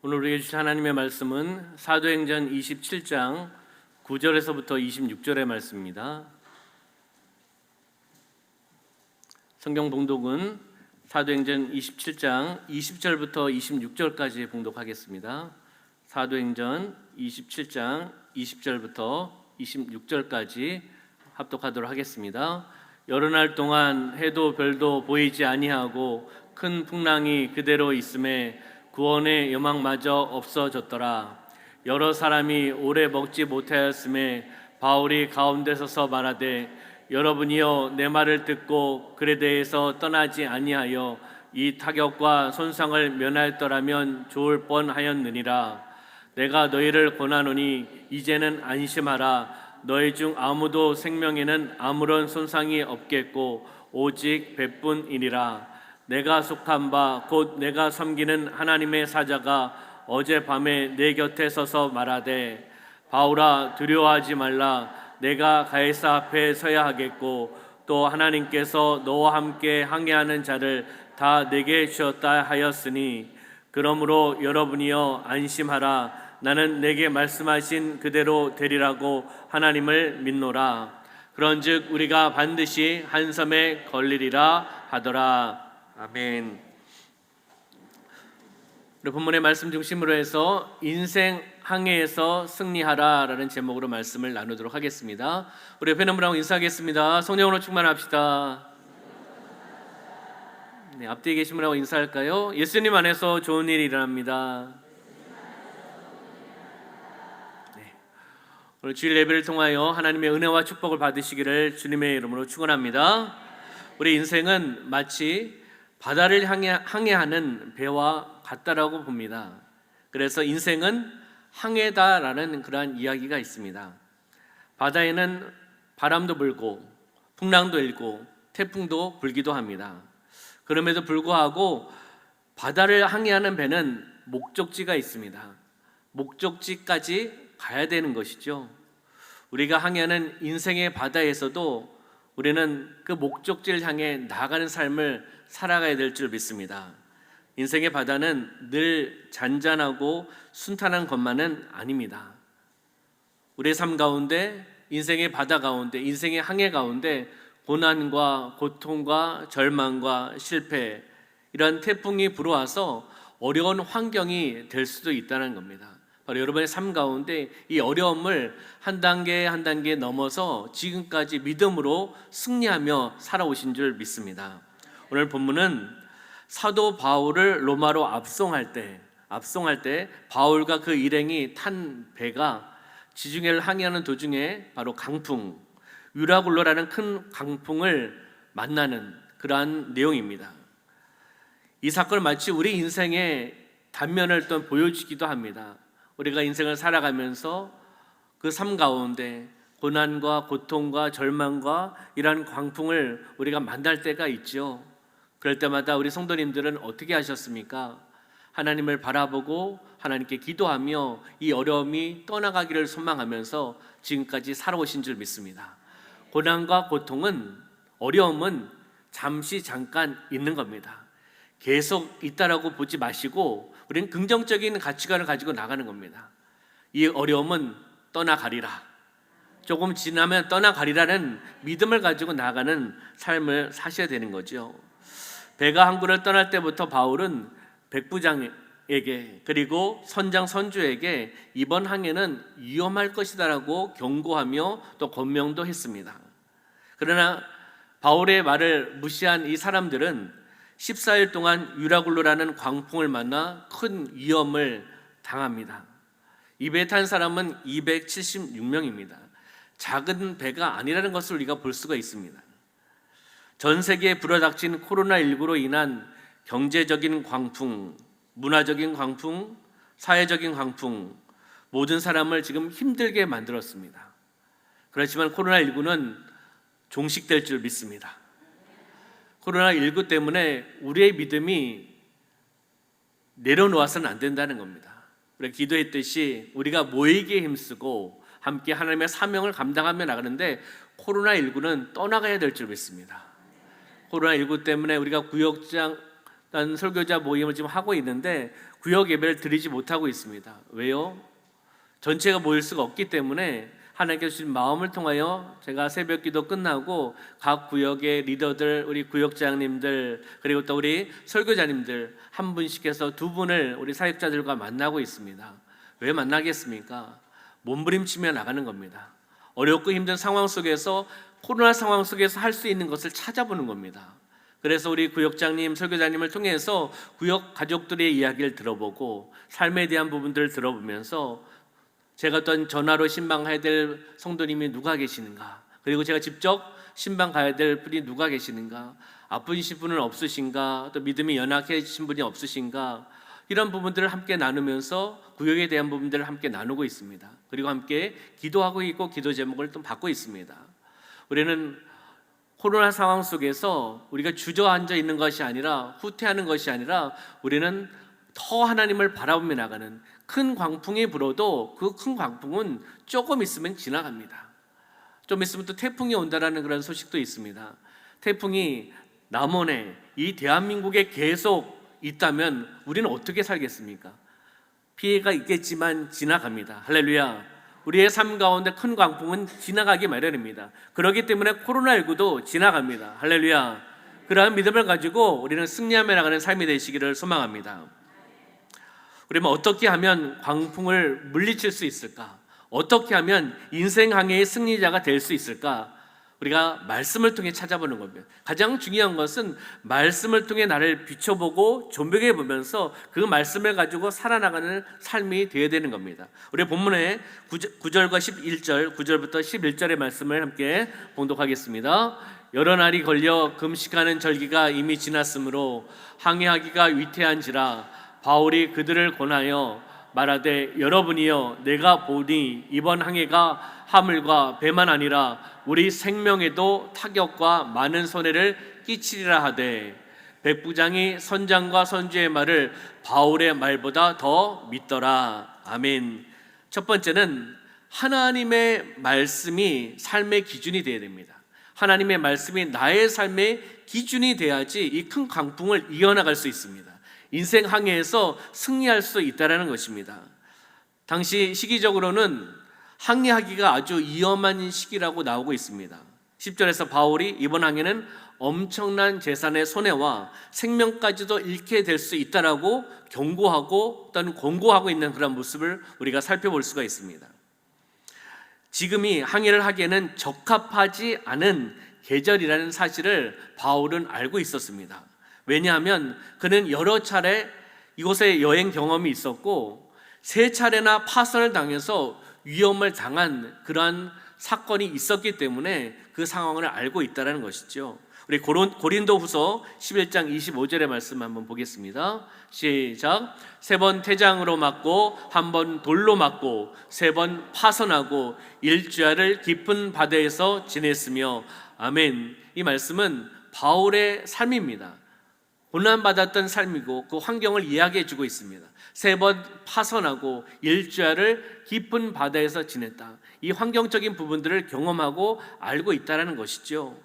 오늘 우리에게 주신 하나님의 말씀은 사도행전 27장 9절에서부터 26절의 말씀입니다. 성경 봉독은 사도행전 27장 20절부터 26절까지 봉독하겠습니다. 사도행전 27장 20절부터 26절까지 합독하도록 하겠습니다. 여러 날 동안 해도 별도 보이지 아니하고 큰 풍랑이 그대로 있음에 구원의 여망마저 없어졌더라. 여러 사람이 오래 먹지 못하였음에 바울이 가운데 서서 말하되 여러분이여 내 말을 듣고 글에 대해서 떠나지 아니하여 이 타격과 손상을 면하였더라면 좋을 뻔하였느니라. 내가 너희를 권하노니 이제는 안심하라. 너희 중 아무도 생명에는 아무런 손상이 없겠고 오직 배뿐이니라. 내가 속한 바 곧 내가 섬기는 하나님의 사자가 어젯밤에 내 곁에 서서 말하되 바울아 두려워하지 말라. 내가 가이사 앞에 서야 하겠고 또 하나님께서 너와 함께 항해하는 자를 다 내게 주었다 하였으니 그러므로 여러분이여 안심하라. 나는 내게 말씀하신 그대로 되리라고 하나님을 믿노라. 그런즉 우리가 반드시 한 섬에 걸리리라 하더라. 아멘. 우리 본문의 말씀 중심으로 해서 인생 항해에서 승리하라라는 제목으로 말씀을 나누도록 하겠습니다. 우리 옆에 있는 분하고 인사하겠습니다. 성령으로 충만합시다. 네, 앞뒤에 계신 분하고 인사할까요? 예수님 안에서 좋은 일이 일어납니다. 네. 오늘 주일 예배를 통하여 하나님의 은혜와 축복을 받으시기를 주님의 이름으로 축원합니다. 우리 인생은 마치 바다를 항해하는 배와 같다라고 봅니다. 그래서 인생은 항해다라는 그러한 이야기가 있습니다. 바다에는 바람도 불고 풍랑도 일고 태풍도 불기도 합니다. 그럼에도 불구하고 바다를 항해하는 배는 목적지가 있습니다. 목적지까지 가야 되는 것이죠. 우리가 항해하는 인생의 바다에서도 우리는 그 목적지를 향해 나아가는 삶을 살아가야 될 줄 믿습니다. 인생의 바다는 늘 잔잔하고 순탄한 것만은 아닙니다. 우리의 삶 가운데, 인생의 바다 가운데, 인생의 항해 가운데 고난과 고통과 절망과 실패, 이런 태풍이 불어와서 어려운 환경이 될 수도 있다는 겁니다. 바로 여러분의 삶 가운데 이 어려움을 한 단계 한 단계 넘어서 지금까지 믿음으로 승리하며 살아오신 줄 믿습니다. 오늘 본문은 사도 바울을 로마로 압송할 때 바울과 그 일행이 탄 배가 지중해를 항해하는 도중에 바로 강풍, 유라굴로라는 큰 강풍을 만나는 그러한 내용입니다. 이 사건은 마치 우리 인생의 단면을 또 보여주기도 합니다. 우리가 인생을 살아가면서 그 삶 가운데 고난과 고통과 절망과 이러한 광풍을 우리가 만날 때가 있죠. 그럴 때마다 우리 성도님들은 어떻게 하셨습니까? 하나님을 바라보고 하나님께 기도하며 이 어려움이 떠나가기를 소망하면서 지금까지 살아오신 줄 믿습니다. 고난과 고통은, 어려움은 잠깐 있는 겁니다. 계속 있다라고 보지 마시고 우리는 긍정적인 가치관을 가지고 나가는 겁니다. 이 어려움은 떠나가리라, 조금 지나면 떠나가리라는 믿음을 가지고 나가는 삶을 사셔야 되는 거죠. 배가 항구를 떠날 때부터 바울은 백부장에게 그리고 선장 선주에게 이번 항해는 위험할 것이다라고 경고하며 또 권명도 했습니다. 그러나 바울의 말을 무시한 이 사람들은 14일 동안 유라굴로라는 광풍을 만나 큰 위험을 당합니다. 이 배에 탄 사람은 276명입니다. 작은 배가 아니라는 것을 우리가 볼 수가 있습니다. 전 세계에 불어닥친 코로나19로 인한 경제적인 광풍, 문화적인 광풍, 사회적인 광풍, 모든 사람을 지금 힘들게 만들었습니다. 그렇지만 코로나19는 종식될 줄 믿습니다. 코로나19 때문에 우리의 믿음이 내려놓아서는 안 된다는 겁니다. 우리가 기도했듯이 우리가 모이기에 힘쓰고 함께 하나님의 사명을 감당하며 나가는데 코로나19는 떠나가야 될 줄 믿습니다. 코로나19 때문에 우리가 구역장 설교자 모임을 지금 하고 있는데 구역 예배를 드리지 못하고 있습니다. 왜요? 전체가 모일 수가 없기 때문에 하나님께서 주신 마음을 통하여 제가 새벽 기도 끝나고 각 구역의 리더들, 우리 구역장님들, 그리고 또 우리 설교자님들 한 분씩해서 두 분을 우리 사역자들과 만나고 있습니다. 왜 만나겠습니까? 몸부림치며 나가는 겁니다. 어렵고 힘든 상황 속에서, 코로나 상황 속에서 할 수 있는 것을 찾아보는 겁니다. 그래서 우리 구역장님, 설교자님을 통해서 구역 가족들의 이야기를 들어보고 삶에 대한 부분들을 들어보면서 제가 어떤 전화로 신방 가야 될 성도님이 누가 계시는가, 그리고 제가 직접 신방 가야 될 분이 누가 계시는가, 아프신 분은 없으신가, 또 믿음이 연약해진 분이 없으신가, 이런 부분들을 함께 나누면서 구역에 대한 부분들을 함께 나누고 있습니다. 그리고 함께 기도하고 있고 기도 제목을 또 받고 있습니다. 우리는 코로나 상황 속에서 우리가 주저앉아 있는 것이 아니라, 후퇴하는 것이 아니라, 우리는 더 하나님을 바라보며 나가는, 큰 광풍이 불어도 그 큰 광풍은 조금 있으면 지나갑니다. 좀 있으면 또 태풍이 온다라는 그런 소식도 있습니다. 태풍이 남원에, 이 대한민국에 계속 있다면 우리는 어떻게 살겠습니까? 피해가 있겠지만 지나갑니다. 할렐루야. 우리의 삶 가운데 큰 광풍은 지나가기 마련입니다. 그렇기 때문에 코로나19도 지나갑니다. 할렐루야. 그러한 믿음을 가지고 우리는 승리하며 나가는 삶이 되시기를 소망합니다. 우리는 어떻게 하면 광풍을 물리칠 수 있을까? 어떻게 하면 인생 항해의 승리자가 될 수 있을까? 우리가 말씀을 통해 찾아보는 겁니다. 가장 중요한 것은 말씀을 통해 나를 비춰보고 조명해 보면서 그 말씀을 가지고 살아나가는 삶이 되어야 되는 겁니다. 우리 본문의 9절과 11절, 9절부터 11절의 말씀을 함께 봉독하겠습니다. 여러 날이 걸려 금식하는 절기가 이미 지났으므로 항해하기가 위태한지라 바울이 그들을 권하여 말하되 여러분이여 내가 보니 이번 항해가 하물과 배만 아니라 우리 생명에도 타격과 많은 손해를 끼치리라 하되 백부장이 선장과 선주의 말을 바울의 말보다 더 믿더라. 아멘. 첫 번째는 하나님의 말씀이 삶의 기준이 되어야 됩니다. 하나님의 말씀이 나의 삶의 기준이 돼야지 이 큰 강풍을 이겨나갈 수 있습니다. 인생 항해에서 승리할 수 있다는 것입니다. 당시 시기적으로는 항해하기가 아주 위험한 시기라고 나오고 있습니다. 10절에서 바울이 이번 항해는 엄청난 재산의 손해와 생명까지도 잃게 될 수 있다라고 경고하고 또는 권고하고 있는 그런 모습을 우리가 살펴볼 수가 있습니다. 지금이 항해를 하기에는 적합하지 않은 계절이라는 사실을 바울은 알고 있었습니다. 왜냐하면 그는 여러 차례 이곳에 여행 경험이 있었고 3차례나 파선을 당해서 위험을 당한 그러한 사건이 있었기 때문에 그 상황을 알고 있다는 것이죠. 우리 고린도후서 11장 25절의 말씀 한번 보겠습니다. 시작. 3번 태장으로 맞고 1번 돌로 맞고 3번 파선하고 일주야를 깊은 바다에서 지냈으며 아멘. 이 말씀은 바울의 삶입니다. 고난받았던 삶이고 그 환경을 이야기해 주고 있습니다. 3번 파선하고 일주야를 깊은 바다에서 지냈다. 이 환경적인 부분들을 경험하고 알고 있다는 것이죠.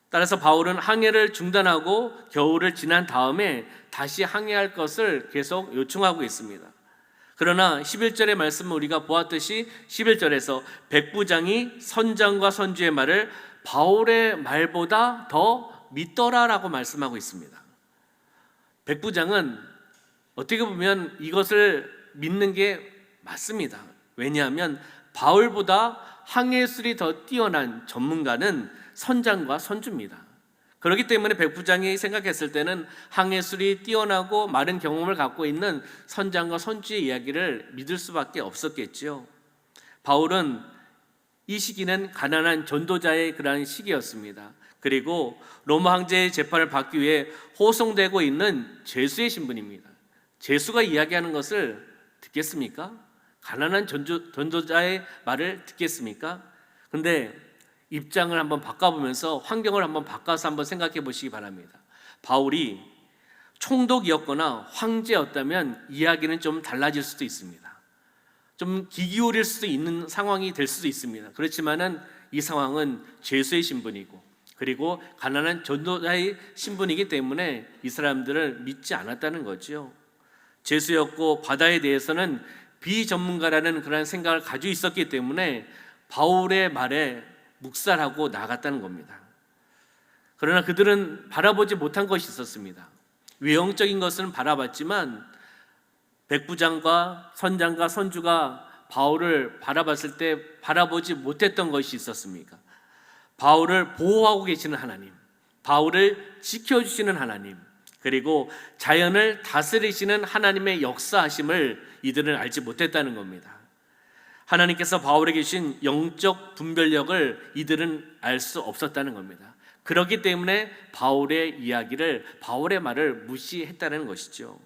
따라서 바울은 항해를 중단하고 겨울을 지난 다음에 다시 항해할 것을 계속 요청하고 있습니다. 그러나 11절의 말씀은 우리가 보았듯이 11절에서 백부장이 선장과 선주의 말을 바울의 말보다 더 믿더라라고 말씀하고 있습니다. 백부장은 어떻게 보면 이것을 믿는 게 맞습니다. 왜냐하면 바울보다 항해술이 더 뛰어난 전문가는 선장과 선주입니다. 그렇기 때문에 백부장이 생각했을 때는 항해술이 뛰어나고 많은 경험을 갖고 있는 선장과 선주의 이야기를 믿을 수밖에 없었겠죠. 바울은 이 시기는 가난한 전도자의 그러한 시기였습니다. 그리고 로마 황제의 재판을 받기 위해 호송되고 있는 죄수의 신분입니다. 죄수가 이야기하는 것을 듣겠습니까? 가난한 전도자의 말을 듣겠습니까? 근데 입장을 한번 바꿔보면서 환경을 한번 바꿔서 한번 생각해 보시기 바랍니다. 바울이 총독이었거나 황제였다면 이야기는 좀 달라질 수도 있습니다. 좀 귀 기울일 수도 있는 상황이 될 수도 있습니다. 그렇지만은 이 상황은 죄수의 신분이고 그리고 가난한 전도자의 신분이기 때문에 이 사람들을 믿지 않았다는 거죠. 죄수였고 바다에 대해서는 비전문가라는 그런 생각을 가지고 있었기 때문에 바울의 말에 묵살하고 나갔다는 겁니다. 그러나 그들은 바라보지 못한 것이 있었습니다. 외형적인 것은 바라봤지만 백부장과 선장과 선주가 바울을 바라봤을 때 바라보지 못했던 것이 있었습니까? 바울을 보호하고 계시는 하나님, 바울을 지켜주시는 하나님, 그리고 자연을 다스리시는 하나님의 역사하심을 이들은 알지 못했다는 겁니다. 하나님께서 바울에게 주신 영적 분별력을 이들은 알 수 없었다는 겁니다. 그렇기 때문에 바울의 이야기를, 바울의 말을 무시했다는 것이죠.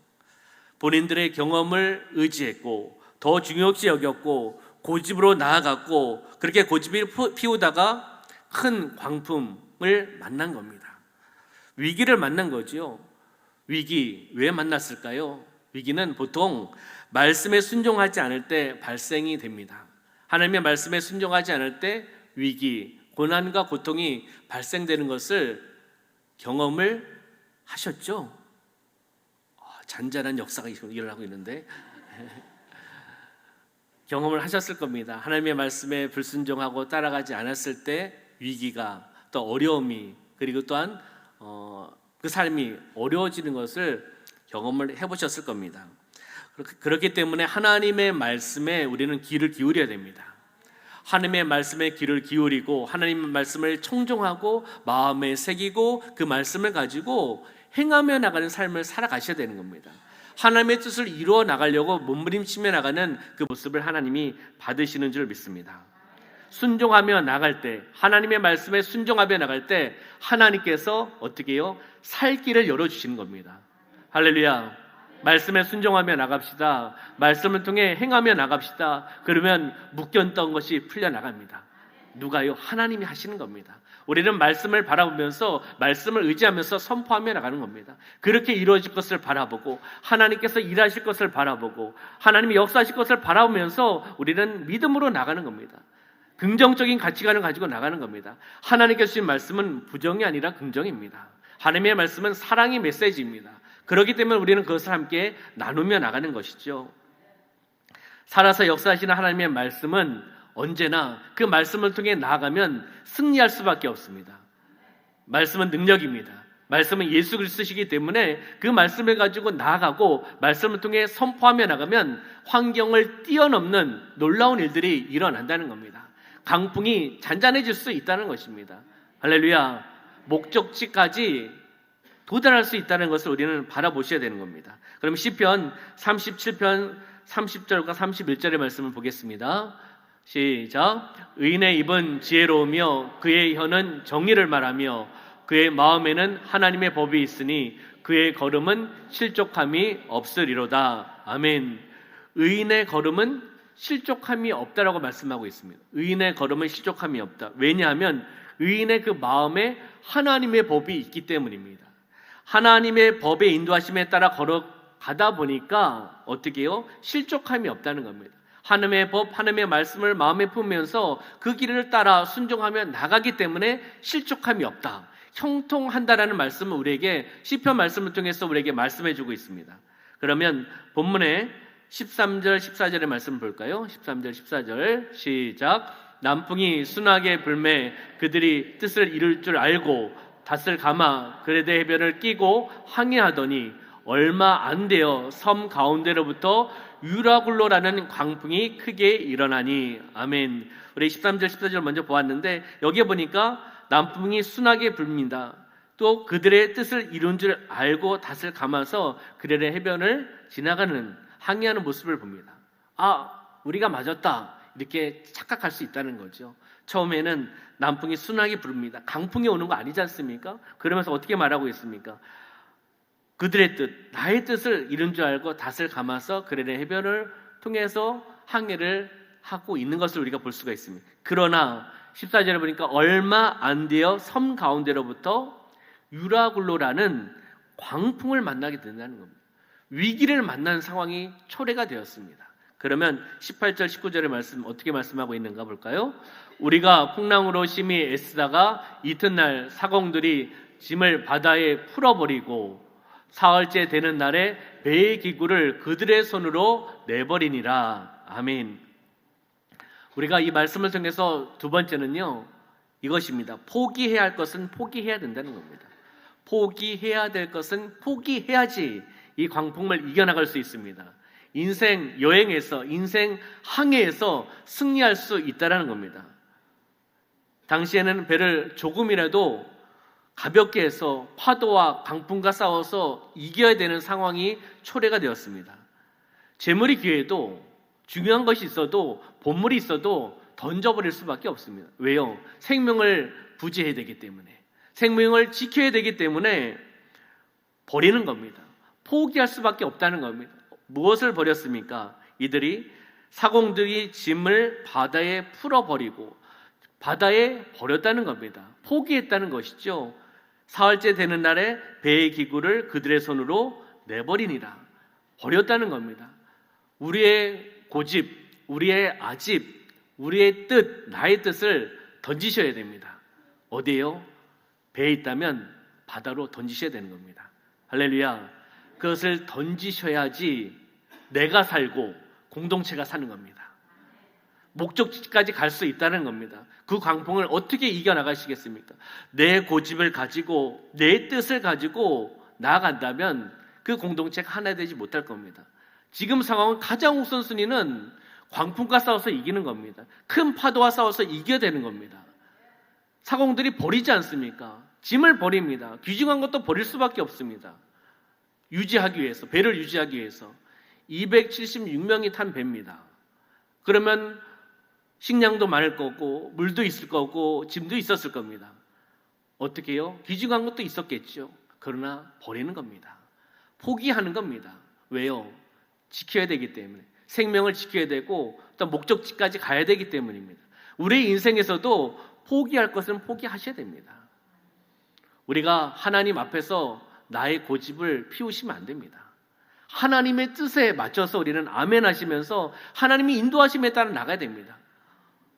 본인들의 경험을 의지했고 더 중요시 여겼고 고집으로 나아갔고, 그렇게 고집을 피우다가 큰 광풍을 만난 겁니다. 위기를 만난 거죠. 위기 왜 만났을까요? 위기는 보통 말씀에 순종하지 않을 때 발생이 됩니다. 하나님의 말씀에 순종하지 않을 때 위기, 고난과 고통이 발생되는 것을 경험을 하셨죠? 잔잔한 역사가 일어나고 있는데 경험을 하셨을 겁니다. 하나님의 말씀에 불순종하고 따라가지 않았을 때 위기가, 또 어려움이, 그리고 또한 그 삶이 어려워지는 것을 경험을 해보셨을 겁니다. 그렇기 때문에 하나님의 말씀에 우리는 귀를 기울여야 됩니다. 하나님의 말씀에 귀를 기울이고 하나님의 말씀을 청종하고 마음에 새기고 그 말씀을 가지고 행하며 나가는 삶을 살아가셔야 되는 겁니다. 하나님의 뜻을 이루어 나가려고 몸부림치며 나가는 그 모습을 하나님이 받으시는 줄 믿습니다. 순종하며 나갈 때, 하나님의 말씀에 순종하며 나갈 때 하나님께서 어떻게 해요? 살 길을 열어주시는 겁니다. 할렐루야. 말씀에 순종하며 나갑시다. 말씀을 통해 행하며 나갑시다. 그러면 묶였던 것이 풀려나갑니다. 누가요? 하나님이 하시는 겁니다. 우리는 말씀을 바라보면서 말씀을 의지하면서 선포하며 나가는 겁니다. 그렇게 이루어질 것을 바라보고 하나님께서 일하실 것을 바라보고 하나님이 역사하실 것을 바라보면서 우리는 믿음으로 나가는 겁니다. 긍정적인 가치관을 가지고 나가는 겁니다. 하나님께서 주신 말씀은 부정이 아니라 긍정입니다. 하나님의 말씀은 사랑의 메시지입니다. 그렇기 때문에 우리는 그것을 함께 나누며 나가는 것이죠. 살아서 역사하시는 하나님의 말씀은 언제나 그 말씀을 통해 나아가면 승리할 수밖에 없습니다. 말씀은 능력입니다. 말씀은 예수 그리스도시기 때문에 그 말씀을 가지고 나아가고 말씀을 통해 선포하며 나가면 환경을 뛰어넘는 놀라운 일들이 일어난다는 겁니다. 강풍이 잔잔해질 수 있다는 것입니다. 할렐루야. 목적지까지 도달할 수 있다는 것을 우리는 바라보셔야 되는 겁니다. 그럼 시편 37편 30절과 31절의 말씀을 보겠습니다. 시작. 의인의 입은 지혜로우며 그의 혀는 정의를 말하며 그의 마음에는 하나님의 법이 있으니 그의 걸음은 실족함이 없으리로다. 아멘. 의인의 걸음은 실족함이 없다라고 말씀하고 있습니다. 의인의 걸음은 실족함이 없다. 왜냐하면 의인의 그 마음에 하나님의 법이 있기 때문입니다. 하나님의 법의 인도하심에 따라 걸어가다 보니까 어떻게 해요? 실족함이 없다는 겁니다. 하나님의 법, 하나님의 말씀을 마음에 품으면서 그 길을 따라 순종하며 나가기 때문에 실족함이 없다, 형통한다라는 말씀을 우리에게 시편 말씀을 통해서 우리에게 말씀해주고 있습니다. 그러면 본문의 13절, 14절의 말씀을 볼까요? 13절, 14절 시작. 남풍이 순하게 불매 그들이 뜻을 이룰 줄 알고 닷을 감아 그레데 해변을 끼고 항해하더니 얼마 안 되어 섬 가운데로부터 유라굴로라는 광풍이 크게 일어나니. 아멘. 우리 13절 14절 먼저 보았는데 여기에 보니까 남풍이 순하게 불립니다. 또 그들의 뜻을 이룬 줄 알고 닷을 감아서 그레데 해변을 지나가는, 항해하는 모습을 봅니다. 우리가 맞았다 이렇게 착각할 수 있다는 거죠. 처음에는 남풍이 순하게 부릅니다. 강풍이 오는 거 아니지 않습니까? 그러면서 어떻게 말하고 있습니까? 그들의 뜻, 나의 뜻을 이룬 줄 알고 닷을 감아서 그레네 해변을 통해서 항해를 하고 있는 것을 우리가 볼 수가 있습니다. 그러나 14절에 보니까 얼마 안 되어 섬 가운데로부터 유라굴로라는 광풍을 만나게 된다는 겁니다. 위기를 만난 상황이 초래가 되었습니다. 그러면 18절 19절의 말씀 어떻게 말씀하고 있는가 볼까요? 우리가 풍랑으로 심히 애쓰다가 이튿날 사공들이 짐을 바다에 풀어버리고 사흘째 되는 날에 배의 기구를 그들의 손으로 내버리니라. 아멘. 우리가 이 말씀을 통해서 두 번째는요, 이것입니다. 포기해야 할 것은 포기해야 된다는 겁니다. 포기해야 될 것은 포기해야지 이 광풍을 이겨나갈 수 있습니다. 인생 여행에서, 인생 항해에서 승리할 수 있다는 겁니다. 당시에는 배를 조금이라도 가볍게 해서 파도와 강풍과 싸워서 이겨야 되는 상황이 초래가 되었습니다. 재물이 귀해도, 중요한 것이 있어도, 보물이 있어도 던져버릴 수밖에 없습니다. 왜요? 생명을 부지해야 되기 때문에, 생명을 지켜야 되기 때문에 버리는 겁니다. 포기할 수밖에 없다는 겁니다. 무엇을 버렸습니까? 이들이, 사공들이 짐을 바다에 풀어버리고 바다에 버렸다는 겁니다. 포기했다는 것이죠. 사흘째 되는 날에 배의 기구를 그들의 손으로 내버리니라. 버렸다는 겁니다. 우리의 고집, 우리의 아집, 우리의 뜻, 나의 뜻을 던지셔야 됩니다. 어디에요? 배에 있다면 바다로 던지셔야 되는 겁니다. 할렐루야. 그것을 던지셔야지 내가 살고 공동체가 사는 겁니다. 목적지까지 갈 수 있다는 겁니다. 그 광풍을 어떻게 이겨나가시겠습니까? 내 고집을 가지고, 내 뜻을 가지고 나아간다면 그 공동체가 하나 되지 못할 겁니다. 지금 상황은 가장 우선순위는 광풍과 싸워서 이기는 겁니다. 큰 파도와 싸워서 이겨야 되는 겁니다. 사공들이 버리지 않습니까? 짐을 버립니다. 귀중한 것도 버릴 수밖에 없습니다. 유지하기 위해서, 배를 유지하기 위해서. 276명이 탄 배입니다. 그러면 식량도 많을 거고, 물도 있을 거고, 짐도 있었을 겁니다. 어떻게 해요? 귀중한 것도 있었겠죠. 그러나 버리는 겁니다. 포기하는 겁니다. 왜요? 지켜야 되기 때문에. 생명을 지켜야 되고 또 목적지까지 가야 되기 때문입니다. 우리 인생에서도 포기할 것은 포기하셔야 됩니다. 우리가 하나님 앞에서 나의 고집을 피우시면 안 됩니다. 하나님의 뜻에 맞춰서 우리는 아멘 하시면서 하나님이 인도하심에 따라 나가야 됩니다.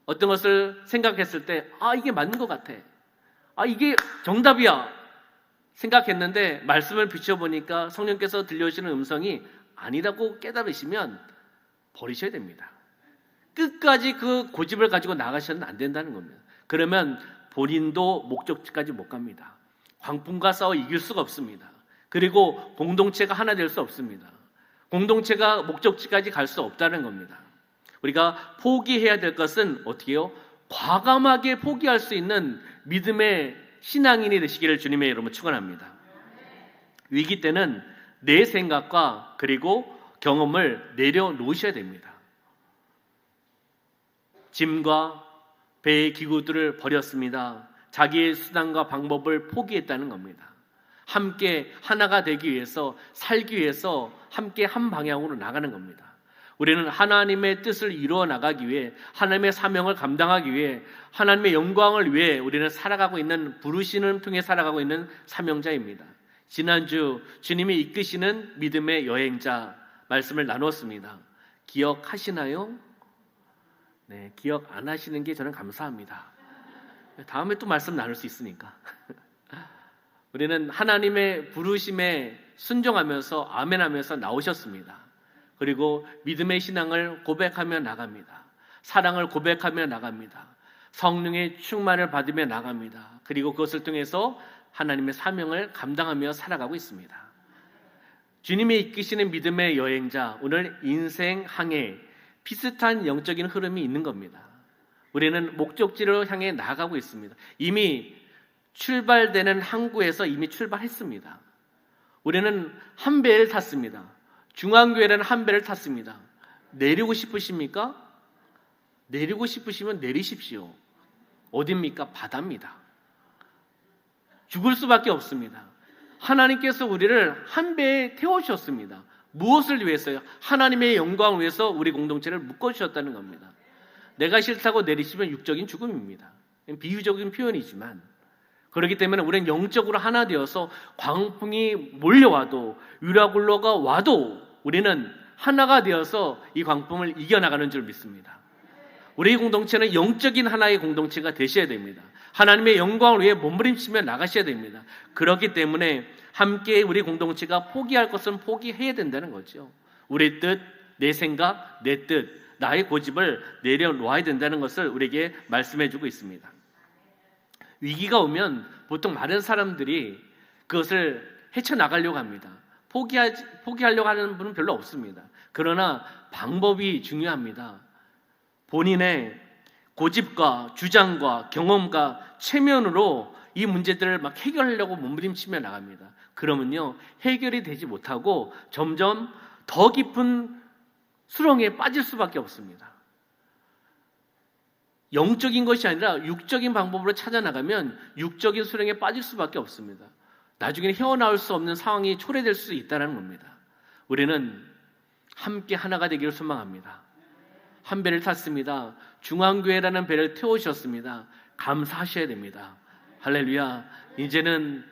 어떤 것을 생각했을 때 이게 맞는 것 같아, 이게 정답이야 생각했는데 말씀을 비춰보니까 성령께서 들려주시는 음성이 아니라고 깨달으시면 버리셔야 됩니다. 끝까지 그 고집을 가지고 나가셔는 안 된다는 겁니다. 그러면 본인도 목적지까지 못 갑니다. 광풍과 싸워 이길 수가 없습니다. 그리고 공동체가 하나 될 수 없습니다. 공동체가 목적지까지 갈 수 없다는 겁니다. 우리가 포기해야 될 것은 어떻게 해요? 과감하게 포기할 수 있는 믿음의 신앙인이 되시기를 주님의 이름으로 축원합니다. 위기 때는 내 생각과 그리고 경험을 내려놓으셔야 됩니다. 짐과 배의 기구들을 버렸습니다. 자기의 수단과 방법을 포기했다는 겁니다. 함께 하나가 되기 위해서, 살기 위해서 함께 한 방향으로 나가는 겁니다. 우리는 하나님의 뜻을 이루어 나가기 위해, 하나님의 사명을 감당하기 위해, 하나님의 영광을 위해 우리는 살아가고 있는, 부르심을 통해 살아가고 있는 사명자입니다. 지난주 주님이 이끄시는 믿음의 여행자 말씀을 나눴습니다. 기억하시나요? 네, 기억 안 하시는 게 저는 감사합니다. 다음에 또 말씀 나눌 수 있으니까. 우리는 하나님의 부르심에 순종하면서 아멘하면서 나오셨습니다. 그리고 믿음의 신앙을 고백하며 나갑니다. 사랑을 고백하며 나갑니다. 성령의 충만을 받으며 나갑니다. 그리고 그것을 통해서 하나님의 사명을 감당하며 살아가고 있습니다. 주님이 이끄시는 믿음의 여행자, 오늘 인생 항해, 비슷한 영적인 흐름이 있는 겁니다. 우리는 목적지로 향해 나아가고 있습니다. 이미 출발되는 항구에서 이미 출발했습니다. 우리는 한 배를 탔습니다. 중앙교회라는 한 배를 탔습니다. 내리고 싶으십니까? 내리고 싶으시면 내리십시오. 어딥니까? 바다입니다. 죽을 수밖에 없습니다. 하나님께서 우리를 한 배에 태워주셨습니다. 무엇을 위해서요? 하나님의 영광을 위해서 우리 공동체를 묶어주셨다는 겁니다. 내가 싫다고 내리시면 육적인 죽음입니다. 비유적인 표현이지만, 그렇기 때문에 우리는 영적으로 하나 되어서 광풍이 몰려와도, 유라굴로가 와도 우리는 하나가 되어서 이 광풍을 이겨나가는 줄 믿습니다. 우리 공동체는 영적인 하나의 공동체가 되셔야 됩니다. 하나님의 영광을 위해 몸부림치며 나가셔야 됩니다. 그렇기 때문에 함께 우리 공동체가 포기할 것은 포기해야 된다는 거죠. 우리 뜻, 내 생각, 내 뜻, 나의 고집을 내려놓아야 된다는 것을 우리에게 말씀해 주고 있습니다. 위기가 오면 보통 많은 사람들이 그것을 헤쳐나가려고 합니다. 포기하려고 하는 분은 별로 없습니다. 그러나 방법이 중요합니다. 본인의 고집과 주장과 경험과 체면으로 이 문제들을 막 해결하려고 몸부림치며 나갑니다. 그러면요, 해결이 되지 못하고 점점 더 깊은 수렁에 빠질 수밖에 없습니다. 영적인 것이 아니라 육적인 방법으로 찾아나가면 육적인 수렁에 빠질 수밖에 없습니다. 나중에 헤어나올 수 없는 상황이 초래될 수 있다는 겁니다. 우리는 함께 하나가 되기를 소망합니다. 한 배를 탔습니다. 중앙교회라는 배를 태우셨습니다. 감사하셔야 됩니다. 할렐루야. 이제는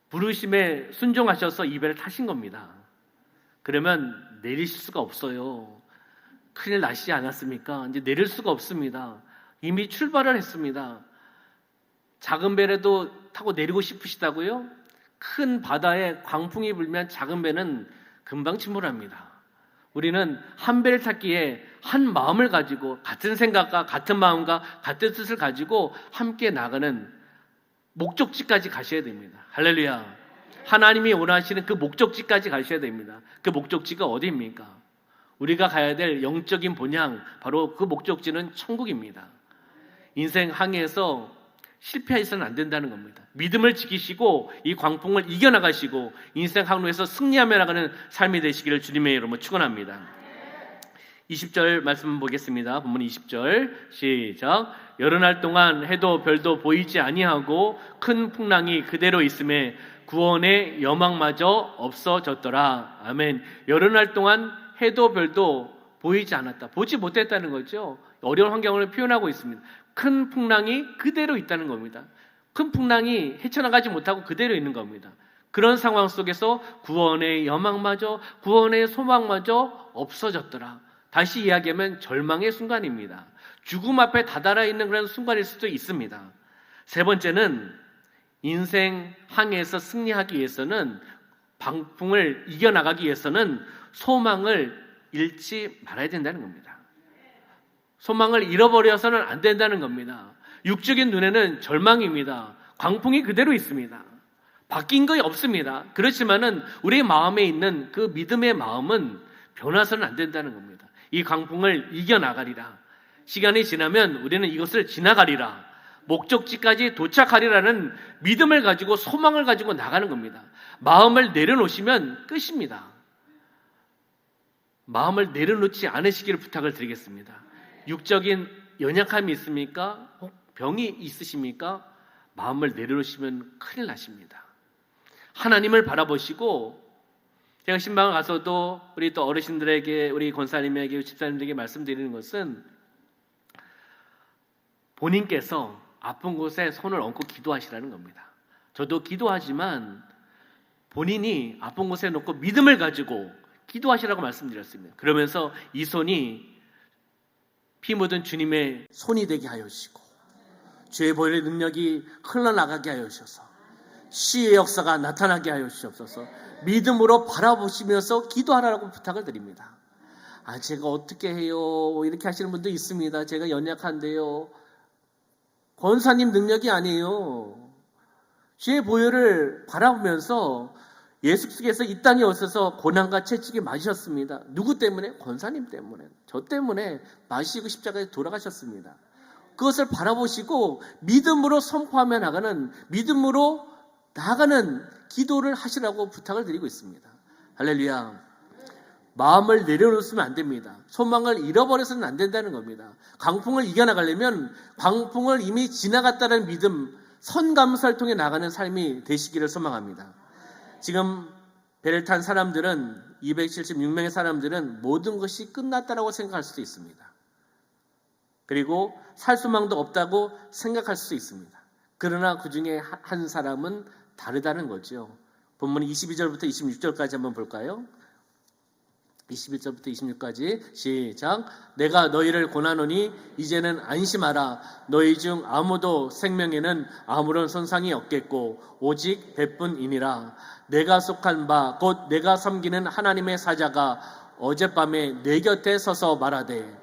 부르심에 순종하셔서 이 배를 타신 겁니다. 그러면 내리실 수가 없어요. 큰일 나시지 않았습니까? 이제 내릴 수가 없습니다. 이미 출발을 했습니다. 작은 배라도 타고 내리고 싶으시다고요? 큰 바다에 광풍이 불면 작은 배는 금방 침몰합니다. 우리는 한 배를 탔기에 한 마음을 가지고 같은 생각과 같은 마음과 같은 뜻을 가지고 함께 나가는 목적지까지 가셔야 됩니다. 할렐루야. 하나님이 원하시는 그 목적지까지 가셔야 됩니다. 그 목적지가 어디입니까? 우리가 가야 될 영적인 본향, 바로 그 목적지는 천국입니다. 인생 항해에서 실패해서는 안 된다는 겁니다. 믿음을 지키시고 이 광풍을 이겨나가시고 인생 항로에서 승리하며 나가는 삶이 되시기를 주님의 이름으로 축원합니다. 20절 말씀 보겠습니다. 본문 20절 시작. 여러 날 동안 해도 별도 보이지 아니하고 큰 풍랑이 그대로 있음에 구원의 여망마저 없어졌더라. 아멘. 여러 날 동안 해도 별도 보이지 않았다. 보지 못했다는 거죠. 어려운 환경을 표현하고 있습니다. 큰 풍랑이 그대로 있다는 겁니다. 큰 풍랑이 헤쳐나가지 못하고 그대로 있는 겁니다. 그런 상황 속에서 구원의 여망마저, 구원의 소망마저 없어졌더라. 다시 이야기하면 절망의 순간입니다. 죽음 앞에 다다라 있는 그런 순간일 수도 있습니다. 세 번째는 인생 항해에서 승리하기 위해서는, 방풍을 이겨나가기 위해서는 소망을 잃지 말아야 된다는 겁니다. 소망을 잃어버려서는 안 된다는 겁니다. 육적인 눈에는 절망입니다. 광풍이 그대로 있습니다. 바뀐 것이 없습니다. 그렇지만은 우리 마음에 있는 그 믿음의 마음은 변화서는 안 된다는 겁니다. 이 광풍을 이겨나가리라. 시간이 지나면 우리는 이것을 지나가리라. 목적지까지 도착하리라는 믿음을 가지고 소망을 가지고 나가는 겁니다. 마음을 내려놓으시면 끝입니다. 마음을 내려놓지 않으시기를 부탁을 드리겠습니다. 육적인 연약함이 있습니까? 혹 병이 있으십니까? 마음을 내려놓으시면 큰일 나십니다. 하나님을 바라보시고, 제가 신방을 가서도 우리 또 어르신들에게, 우리 권사님에게, 집사님들에게 말씀드리는 것은, 본인께서 아픈 곳에 손을 얹고 기도하시라는 겁니다. 저도 기도하지만 본인이 아픈 곳에 놓고 믿음을 가지고 기도하시라고 말씀드렸습니다. 그러면서 이 손이 피 묻은 주님의 손이 되게 하여 주시고, 주의 보혈의 능력이 흘러나가게 하여 주셔서 시의 역사가 나타나게 하여 주시옵소서. 믿음으로 바라보시면서 기도하라고 부탁을 드립니다. 제가 어떻게 해요? 이렇게 하시는 분도 있습니다. 제가 연약한데요. 권사님 능력이 아니에요. 주의 보혈을 바라보면서 예수께서 이 땅에 오셔서 고난과 채찍이 맞으셨습니다. 누구 때문에? 권사님 때문에, 저 때문에 맞으시고 십자가에 돌아가셨습니다. 그것을 바라보시고 믿음으로 선포하며 나가는, 믿음으로 나가는 기도를 하시라고 부탁을 드리고 있습니다. 할렐루야. 마음을 내려놓으면 안 됩니다. 소망을 잃어버려서는 안 된다는 겁니다. 광풍을 이겨나가려면 광풍을 이미 지나갔다는 믿음, 선감사를 통해 나가는 삶이 되시기를 소망합니다. 지금 배를 탄 사람들은, 276명의 사람들은 모든 것이 끝났다라고 생각할 수도 있습니다. 그리고 살 소망도 없다고 생각할 수도 있습니다. 그러나 그 중에 한 사람은 다르다는 거죠. 본문 22절부터 26절까지 한번 볼까요? 21절부터 26까지 시작. 내가 너희를 권하노니 이제는 안심하라. 너희 중 아무도 생명에는 아무런 손상이 없겠고 오직 배뿐이니라. 내가 속한 바 곧 내가 섬기는 하나님의 사자가 어젯밤에 내 곁에 서서 말하되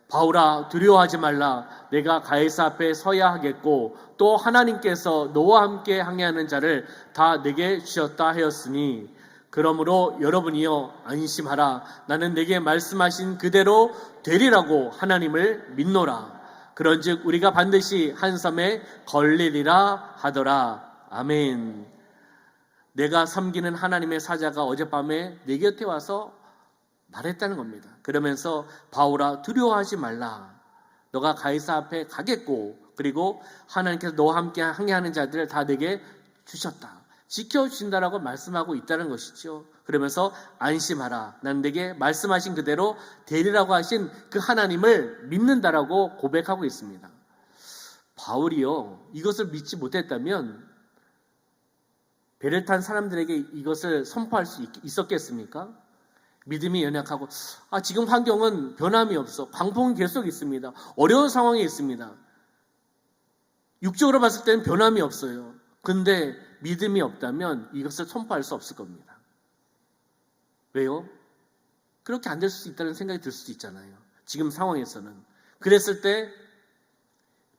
바울아 두려워하지 말라. 내가 가이사 앞에 서야 하겠고 또 하나님께서 너와 함께 항해하는 자를 다 내게 주셨다 하였으니 그러므로 여러분이여 안심하라. 나는 내게 말씀하신 그대로 되리라고 하나님을 믿노라. 그런즉 우리가 반드시 한 섬에 걸리리라 하더라. 아멘. 내가 섬기는 하나님의 사자가 어젯밤에 내 곁에 와서 말했다는 겁니다. 그러면서 바울아 두려워하지 말라. 너가 가이사 앞에 가겠고 그리고 하나님께서 너와 함께 항해하는 자들을 다 내게 주셨다. 지켜주신다라고 말씀하고 있다는 것이죠. 그러면서 안심하라. 난 내게 말씀하신 그대로 되리라고 하신 그 하나님을 믿는다라고 고백하고 있습니다. 바울이요 이것을 믿지 못했다면 배를 탄 사람들에게 이것을 선포할 수 있었겠습니까? 믿음이 연약하고 지금 환경은 변함이 없어. 광풍이 계속 있습니다. 어려운 상황에 있습니다. 육적으로 봤을 때는 변함이 없어요. 근데 믿음이 없다면 이것을 선포할 수 없을 겁니다. 왜요? 그렇게 안 될 수 있다는 생각이 들 수도 있잖아요. 지금 상황에서는. 그랬을 때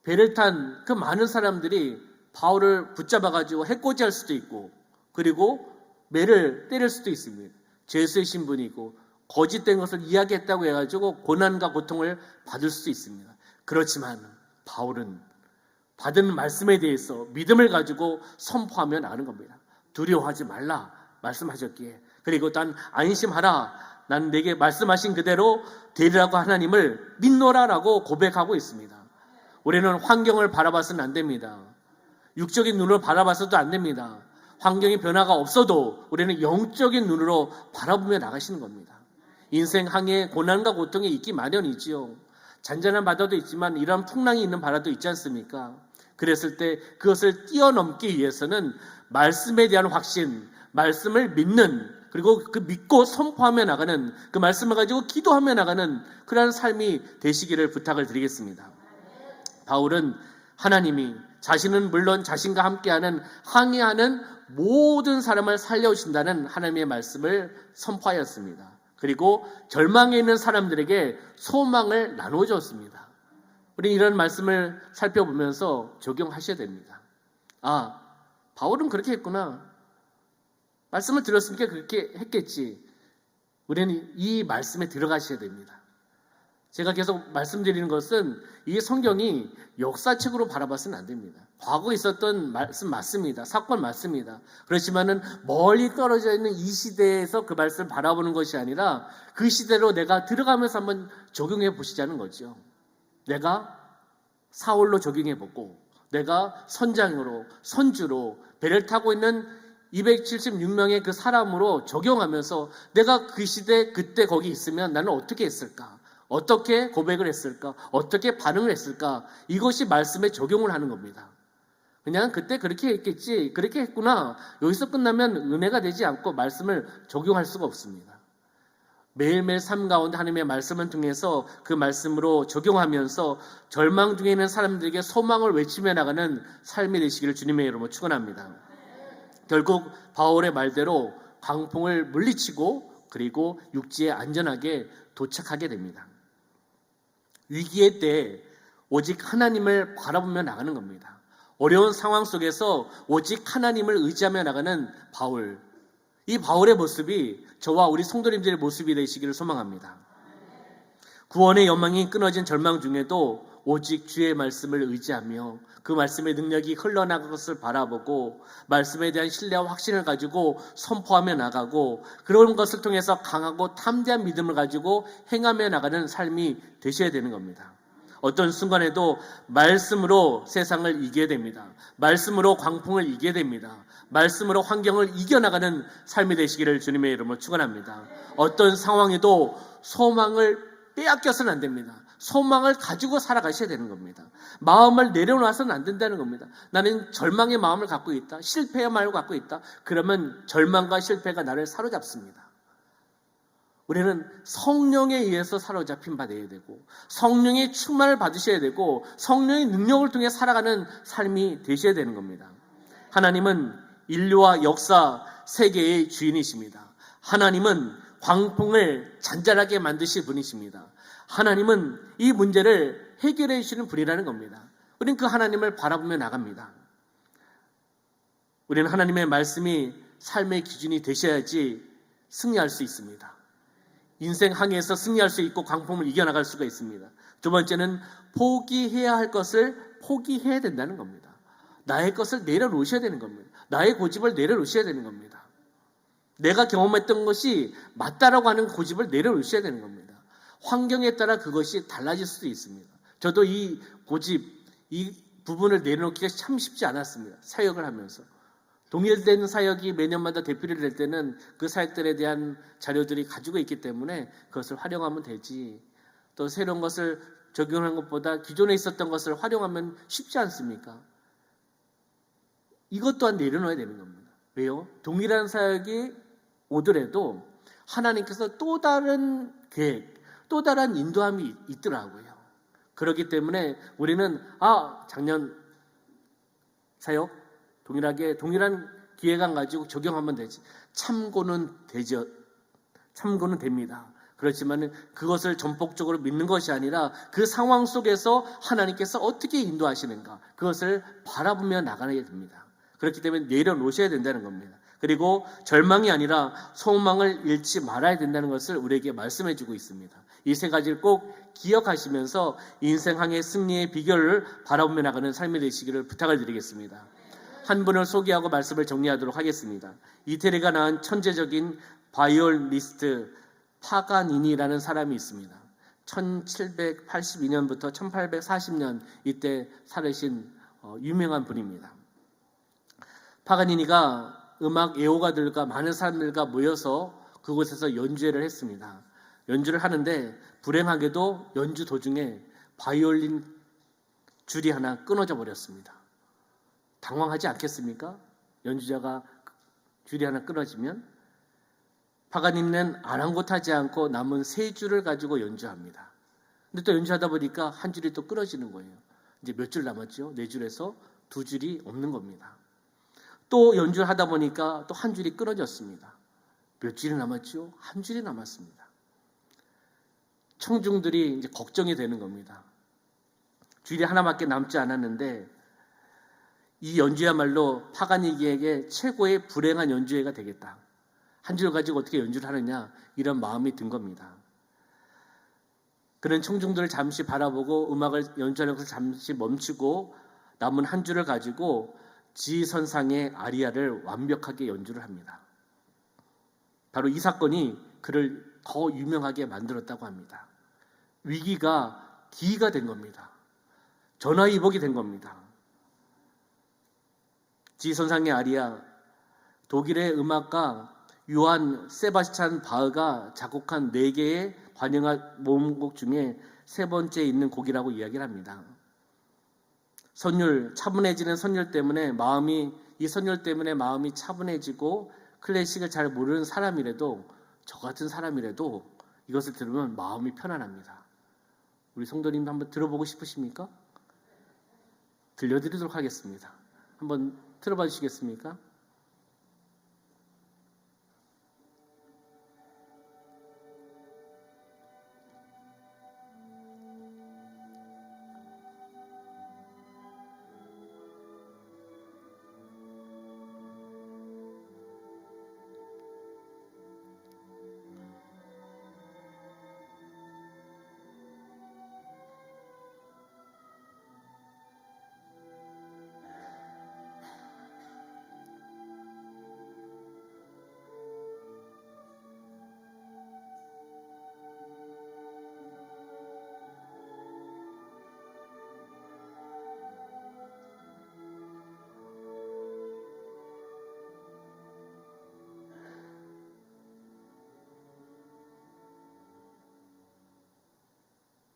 배를 탄 그 많은 사람들이 바울을 붙잡아가지고 해코지할 수도 있고 그리고 매를 때릴 수도 있습니다. 죄수의 신분이고 거짓된 것을 이야기했다고 해가지고 고난과 고통을 받을 수도 있습니다. 그렇지만 바울은 받은 말씀에 대해서 믿음을 가지고 선포하면 아는 겁니다. 두려워하지 말라 말씀하셨기에 그리고 난 안심하라. 난 내게 말씀하신 그대로 되리라고 하나님을 믿노라라고 고백하고 있습니다. 우리는 환경을 바라봐서는 안 됩니다. 육적인 눈으로 바라봐서도 안 됩니다. 환경의 변화가 없어도 우리는 영적인 눈으로 바라보며 나가시는 겁니다. 인생 항해에 고난과 고통이 있기 마련이지요. 잔잔한 바다도 있지만 이런 풍랑이 있는 바다도 있지 않습니까? 그랬을 때 그것을 뛰어넘기 위해서는 말씀에 대한 확신, 말씀을 믿는 그리고 그 믿고 선포하며 나가는 그 말씀을 가지고 기도하며 나가는 그러한 삶이 되시기를 부탁을 드리겠습니다. 바울은 하나님이 자신은 물론 자신과 함께하는 항해하는 모든 사람을 살려주신다는 하나님의 말씀을 선포하였습니다. 그리고 절망에 있는 사람들에게 소망을 나눠줬습니다. 우리 이런 말씀을 살펴보면서 적용하셔야 됩니다. 바울은 그렇게 했구나. 말씀을 들었으니까 그렇게 했겠지. 우리는 이 말씀에 들어가셔야 됩니다. 제가 계속 말씀드리는 것은 이 성경이 역사책으로 바라봐서는 안 됩니다. 과거에 있었던 말씀 맞습니다. 사건 맞습니다. 그렇지만은 멀리 떨어져 있는 이 시대에서 그 말씀을 바라보는 것이 아니라 그 시대로 내가 들어가면서 한번 적용해 보시자는 거죠. 내가 사울로 적용해 보고 내가 선장으로 선주로 배를 타고 있는 276명의 그 사람으로 적용하면서 내가 그 시대 그때 거기 있으면 나는 어떻게 했을까? 어떻게 고백을 했을까? 어떻게 반응을 했을까? 이것이 말씀에 적용을 하는 겁니다. 그냥 그때 그렇게 했겠지, 그렇게 했구나. 여기서 끝나면 은혜가 되지 않고 말씀을 적용할 수가 없습니다. 매일매일 삶 가운데 하나님의 말씀을 통해서 그 말씀으로 적용하면서 절망 중에 있는 사람들에게 소망을 외치며 나가는 삶이 되시기를 주님의 이름으로 축원합니다. 결국 바울의 말대로 광풍을 물리치고 그리고 육지에 안전하게 도착하게 됩니다. 위기의 때 오직 하나님을 바라보며 나가는 겁니다. 어려운 상황 속에서 오직 하나님을 의지하며 나가는 바울. 이 바울의 모습이 저와 우리 성도님들의 모습이 되시기를 소망합니다. 구원의 연망이 끊어진 절망 중에도 오직 주의 말씀을 의지하며 그 말씀의 능력이 흘러나갈 것을 바라보고 말씀에 대한 신뢰와 확신을 가지고 선포하며 나가고 그런 것을 통해서 강하고 탐대한 믿음을 가지고 행하며 나가는 삶이 되셔야 되는 겁니다. 어떤 순간에도 말씀으로 세상을 이겨야 됩니다. 말씀으로 광풍을 이겨야 됩니다. 말씀으로 환경을 이겨나가는 삶이 되시기를 주님의 이름으로 축원합니다. 어떤 상황에도 소망을 빼앗겨서는 안 됩니다. 소망을 가지고 살아가셔야 되는 겁니다. 마음을 내려놔서는 안 된다는 겁니다. 나는 절망의 마음을 갖고 있다. 실패의 마음을 갖고 있다. 그러면 절망과 실패가 나를 사로잡습니다. 우리는 성령에 의해서 사로잡힌 바 되어야 되고 성령의 충만을 받으셔야 되고 성령의 능력을 통해 살아가는 삶이 되셔야 되는 겁니다. 하나님은 인류와 역사, 세계의 주인이십니다. 하나님은 광풍을 잔잔하게 만드실 분이십니다. 하나님은 이 문제를 해결해 주시는 분이라는 겁니다. 우리는 그 하나님을 바라보며 나갑니다. 우리는 하나님의 말씀이 삶의 기준이 되셔야지 승리할 수 있습니다. 인생 항해에서 승리할 수 있고 광풍을 이겨나갈 수가 있습니다. 두 번째는 포기해야 할 것을 포기해야 된다는 겁니다. 나의 것을 내려놓으셔야 되는 겁니다. 나의 고집을 내려놓으셔야 되는 겁니다. 내가 경험했던 것이 맞다라고 하는 고집을 내려놓으셔야 되는 겁니다. 환경에 따라 그것이 달라질 수도 있습니다. 저도 이 고집, 이 부분을 내려놓기가 참 쉽지 않았습니다. 사역을 하면서. 동일된 사역이 매년마다 대필이 될 때는 그 사역들에 대한 자료들이 가지고 있기 때문에 그것을 활용하면 되지. 또 새로운 것을 적용하는 것보다 기존에 있었던 것을 활용하면 쉽지 않습니까? 이것 또한 내려놓아야 되는 겁니다. 왜요? 동일한 사역이 오더라도 하나님께서 또 다른 계획, 또 다른 인도함이 있더라고요. 그렇기 때문에 우리는 작년 사역 동일한 기획안 가지고 적용하면 되지. 참고는 됩니다. 그렇지만 그것을 전폭적으로 믿는 것이 아니라 그 상황 속에서 하나님께서 어떻게 인도하시는가 그것을 바라보며 나가게 됩니다. 그렇기 때문에 내려놓으셔야 된다는 겁니다. 그리고 절망이 아니라 소망을 잃지 말아야 된다는 것을 우리에게 말씀해 주고 있습니다. 이 세 가지를 꼭 기억하시면서 인생 항해 승리의 비결을 바라보며 나가는 삶이 되시기를 부탁을 드리겠습니다. 한 분을 소개하고 말씀을 정리하도록 하겠습니다. 이태리가 낳은 천재적인 바이올리스트 파가니니라는 사람이 있습니다. 1782년부터 1840년 이때 살으신 유명한 분입니다. 파가니니가 음악 애호가들과 많은 사람들과 모여서 그곳에서 연주회를 했습니다. 연주를 하는데 불행하게도 연주 도중에 바이올린 줄이 하나 끊어져 버렸습니다. 당황하지 않겠습니까? 연주자가 줄이 하나 끊어지면 파가니니는 아랑곳하지 않고 남은 세 줄을 가지고 연주합니다. 근데 또 연주하다 보니까 한 줄이 또 끊어지는 거예요. 이제 몇 줄 남았죠? 네 줄에서 두 줄이 없는 겁니다. 또 연주를 하다 보니까 또 한 줄이 끊어졌습니다. 몇 줄이 남았죠? 한 줄이 남았습니다. 청중들이 이제 걱정이 되는 겁니다. 줄이 하나밖에 남지 않았는데 이 연주야말로 파가니니에게 최고의 불행한 연주회가 되겠다. 한 줄 가지고 어떻게 연주를 하느냐 이런 마음이 든 겁니다. 그는 청중들을 잠시 바라보고 음악을 연주하는 것을 잠시 멈추고 남은 한 줄을 가지고 지선상의 아리아를 완벽하게 연주를 합니다. 바로 이 사건이 그를 더 유명하게 만들었다고 합니다. 위기가 기회가 된 겁니다. 전화위복이 된 겁니다. 지선상의 아리아, 독일의 음악가 요한 세바스찬 바흐가 작곡한 4개의 관현악 모음곡 중에 세 번째에 있는 곡이라고 이야기를 합니다. 차분해지는 선율 때문에 마음이 차분해지고 클래식을 잘 모르는 사람이라도 저 같은 사람이라도 이것을 들으면 마음이 편안합니다. 우리 성도님 한번 들어보고 싶으십니까? 들려드리도록 하겠습니다. 한번 들어봐 주시겠습니까?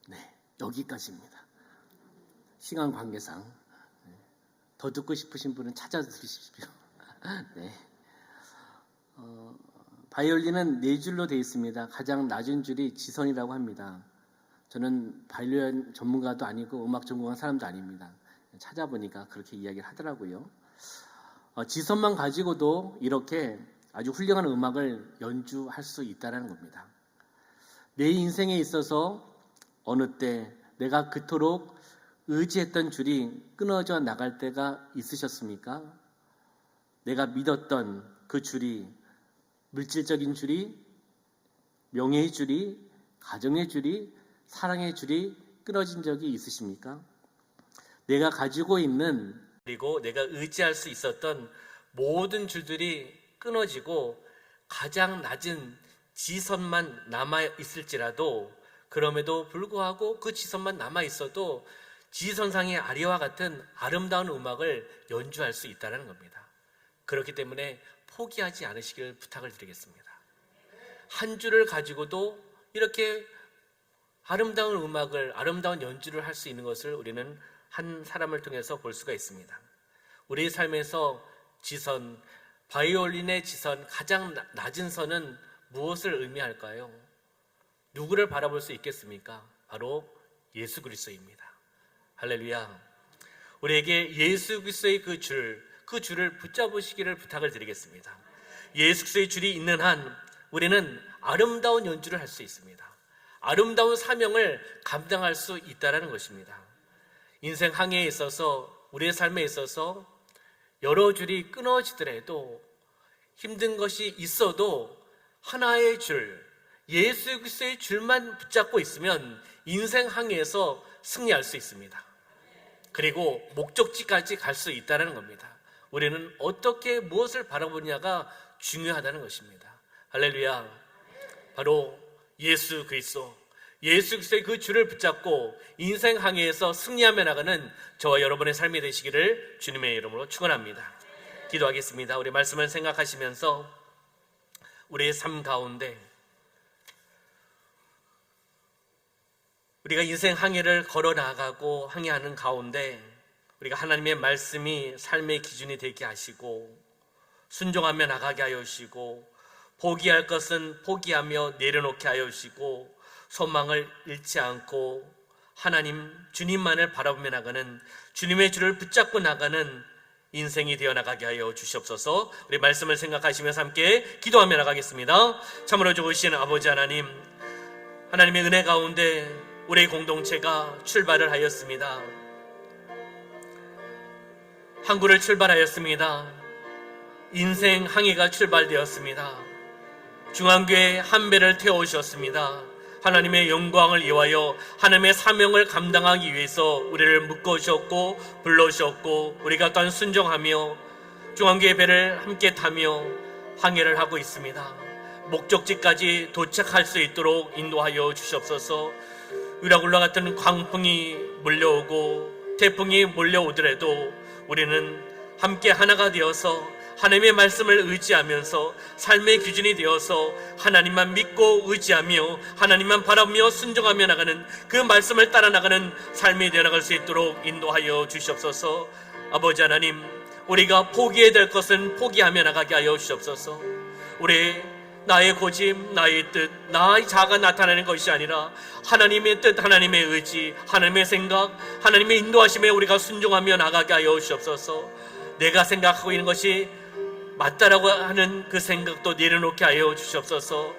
네, 여기까지입니다. 시간 관계상 더 듣고 싶으신 분은 찾아 들으십시오. 네. 바이올린은 네 줄로 되어 있습니다. 가장 낮은 줄이 지선이라고 합니다. 저는 바이올린 전문가도 아니고 음악 전공한 사람도 아닙니다. 찾아보니까 그렇게 이야기를 하더라고요. 지선만 가지고도 이렇게 아주 훌륭한 음악을 연주할 수 있다는 겁니다. 내 인생에 있어서 어느 때 내가 그토록 의지했던 줄이 끊어져 나갈 때가 있으셨습니까? 내가 믿었던 그 줄이, 물질적인 줄이, 명예의 줄이, 가정의 줄이, 사랑의 줄이 끊어진 적이 있으십니까? 내가 가지고 있는, 그리고 내가 의지할 수 있었던 모든 줄들이 끊어지고 가장 낮은 지선만 남아 있을지라도, 그럼에도 불구하고 그 지선만 남아 있어도 지선상의 아리와 같은 아름다운 음악을 연주할 수 있다는 겁니다. 그렇기 때문에 포기하지 않으시길 부탁을 드리겠습니다. 한 줄을 가지고도 이렇게 아름다운 음악을, 아름다운 연주를 할 수 있는 것을 우리는 한 사람을 통해서 볼 수가 있습니다. 우리의 삶에서 지선, 바이올린의 지선, 가장 낮은 선은 무엇을 의미할까요? 누구를 바라볼 수 있겠습니까? 바로 예수 그리스도입니다. 할렐루야. 우리에게 예수 그리스도의 그 줄을 붙잡으시기를 부탁을 드리겠습니다. 예수 그리스도의 줄이 있는 한 우리는 아름다운 연주를 할 수 있습니다. 아름다운 사명을 감당할 수 있다는 것입니다. 인생 항해에 있어서, 우리의 삶에 있어서 여러 줄이 끊어지더라도, 힘든 것이 있어도 하나의 줄, 예수 그리스도의 줄만 붙잡고 있으면 인생 항해에서 승리할 수 있습니다. 그리고 목적지까지 갈 수 있다는 겁니다. 우리는 어떻게 무엇을 바라보냐가 중요하다는 것입니다. 할렐루야. 바로 예수 그리스도의 그 줄을 붙잡고 인생 항해에서 승리하며 나가는 저와 여러분의 삶이 되시기를 주님의 이름으로 축원합니다. 기도하겠습니다. 우리 말씀을 생각하시면서 우리의 삶 가운데, 우리가 인생 항해를 걸어 나가고 항해하는 가운데 우리가 하나님의 말씀이 삶의 기준이 되게 하시고, 순종하며 나가게 하여 주시고, 포기할 것은 포기하며 내려놓게 하여 주시고, 소망을 잃지 않고 하나님 주님만을 바라보며 나가는, 주님의 줄을 붙잡고 나가는 인생이 되어 나가게 하여 주시옵소서. 우리 말씀을 생각하시면서 함께 기도하며 나가겠습니다. 참으로 좋으신 아버지 하나님, 하나님의 은혜 가운데 우리 공동체가 출발을 하였습니다. 항구를 출발하였습니다. 인생 항해가 출발되었습니다. 중앙교회 한 배를 태워오셨습니다. 하나님의 영광을 위하여 하나님의 사명을 감당하기 위해서 우리를 묶어주셨고 불러주셨고, 우리가 또한 순종하며 중앙교회 배를 함께 타며 항해를 하고 있습니다. 목적지까지 도착할 수 있도록 인도하여 주시옵소서. 유라굴라 같은 광풍이 몰려오고 태풍이 몰려오더라도 우리는 함께 하나가 되어서 하나님의 말씀을 의지하면서 삶의 기준이 되어서 하나님만 믿고 의지하며 하나님만 바라보며 순종하며 나가는, 그 말씀을 따라 나가는 삶이 되어 나갈 수 있도록 인도하여 주시옵소서. 아버지 하나님, 우리가 포기해야 될 것은 포기하며 나가게 하여 주시옵소서. 우리 나의 고집, 나의 뜻, 나의 자아가 나타나는 것이 아니라 하나님의 뜻, 하나님의 의지, 하나님의 생각, 하나님의 인도하심에 우리가 순종하며 나가게 하여 주시옵소서. 내가 생각하고 있는 것이 맞다라고 하는 그 생각도 내려놓게 하여 주시옵소서.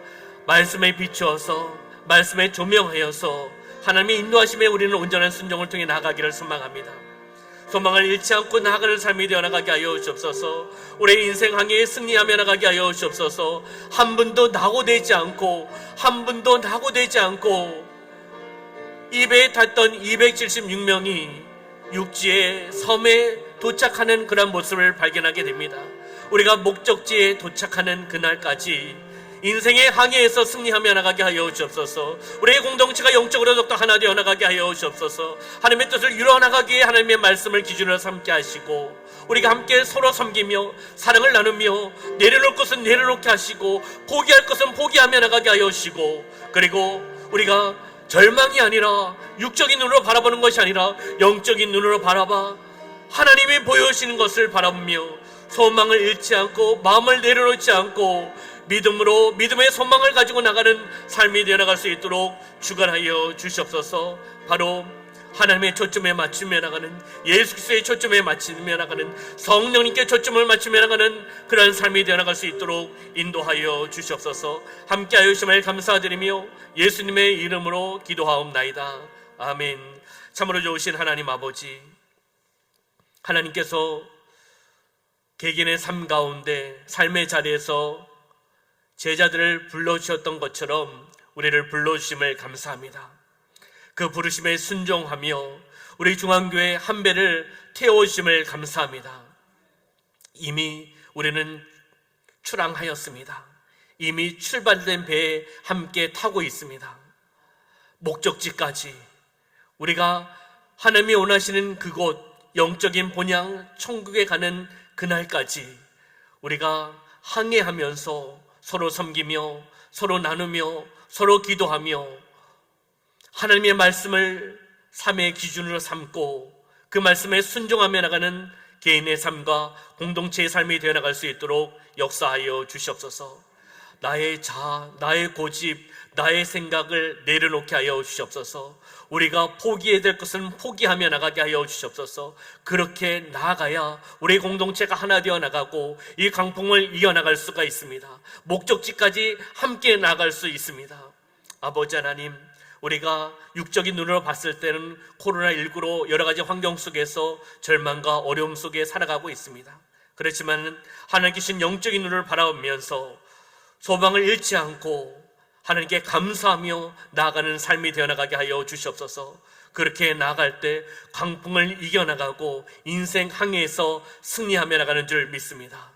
말씀에 비추어서, 말씀에 조명하여서 하나님의 인도하심에 우리는 온전한 순종을 통해 나가기를 소망합니다. 소망을 잃지 않고 나아가는 삶이 되어 나가게 하여 주옵소서. 우리의 인생 항해에 승리하며 나가게 하여 주옵소서. 한 분도 낙오되지 않고, 한 분도 낙오되지 않고, 이 배에 탔던 276명이 육지의 섬에 도착하는 그런 모습을 발견하게 됩니다. 우리가 목적지에 도착하는 그날까지 인생의 항해에서 승리하며 나가게 하여 주옵소서. 우리의 공동체가 영적으로 더욱더 하나 되어 나가게 하여 주옵소서. 하나님의 뜻을 이루어 나가기에 하나님의 말씀을 기준으로 삼게 하시고, 우리가 함께 서로 섬기며 사랑을 나누며 내려놓을 것은 내려놓게 하시고, 포기할 것은 포기하며 나가게 하여 주시고, 그리고 우리가 절망이 아니라 육적인 눈으로 바라보는 것이 아니라 영적인 눈으로 바라봐 하나님이 보여주시는 것을 바라보며 소망을 잃지 않고 마음을 내려놓지 않고 믿음으로 믿음의 소망을 가지고 나가는 삶이 되어나갈 수 있도록 주관하여 주시옵소서. 바로 하나님의 초점에 맞추며 나가는, 예수 그리스도의 초점에 맞추며 나가는, 성령님께 초점을 맞추며 나가는 그러한 삶이 되어나갈 수 있도록 인도하여 주시옵소서. 함께하여 주심을 감사드리며 예수님의 이름으로 기도하옵나이다. 아멘. 참으로 좋으신 하나님 아버지, 하나님께서 개개인의 삶 가운데 삶의 자리에서 제자들을 불러주셨던 것처럼 우리를 불러주심을 감사합니다. 그 부르심에 순종하며 우리 중앙교회 한 배를 태워주심을 감사합니다. 이미 우리는 출항하였습니다. 이미 출발된 배에 함께 타고 있습니다. 목적지까지 우리가 하나님이 원하시는 그곳, 영적인 본향 천국에 가는 그날까지 우리가 항해하면서 서로 섬기며 서로 나누며 서로 기도하며 하나님의 말씀을 삶의 기준으로 삼고 그 말씀에 순종하며 나가는 개인의 삶과 공동체의 삶이 되어나갈 수 있도록 역사하여 주시옵소서. 나의 자아, 나의 고집, 나의 생각을 내려놓게 하여 주시옵소서. 우리가 포기해야 될 것은 포기하며 나가게 하여 주시옵소서. 그렇게 나아가야 우리 공동체가 하나 되어 나가고 이 강풍을 이겨나갈 수가 있습니다. 목적지까지 함께 나갈 수 있습니다. 아버지 하나님, 우리가 육적인 눈으로 봤을 때는 코로나19로 여러 가지 환경 속에서 절망과 어려움 속에 살아가고 있습니다. 그렇지만 하나님께 주신 영적인 눈을 바라보면서 소망을 잃지 않고 하나님께 감사하며 나아가는 삶이 되어나가게 하여 주시옵소서. 그렇게 나아갈 때 강풍을 이겨나가고 인생 항해에서 승리하며 나가는 줄 믿습니다.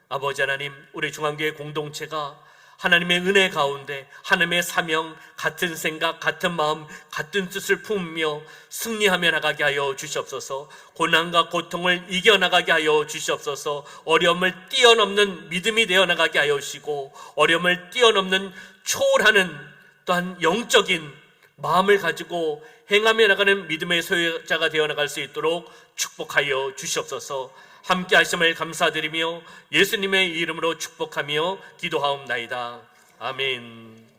아버지 하나님, 우리 중앙교회 공동체가 하나님의 은혜 가운데 하나님의 사명, 같은 생각, 같은 마음, 같은 뜻을 품으며 승리하며 나가게 하여 주시옵소서. 고난과 고통을 이겨나가게 하여 주시옵소서. 어려움을 뛰어넘는 믿음이 되어나가게 하여 주시고 어려움을 뛰어넘는 초월하는 또한 영적인 마음을 가지고 행하며 나가는 믿음의 소유자가 되어나갈 수 있도록 축복하여 주시옵소서. 함께 하심을 감사드리며 예수님의 이름으로 축복하며 기도하옵나이다. 아멘.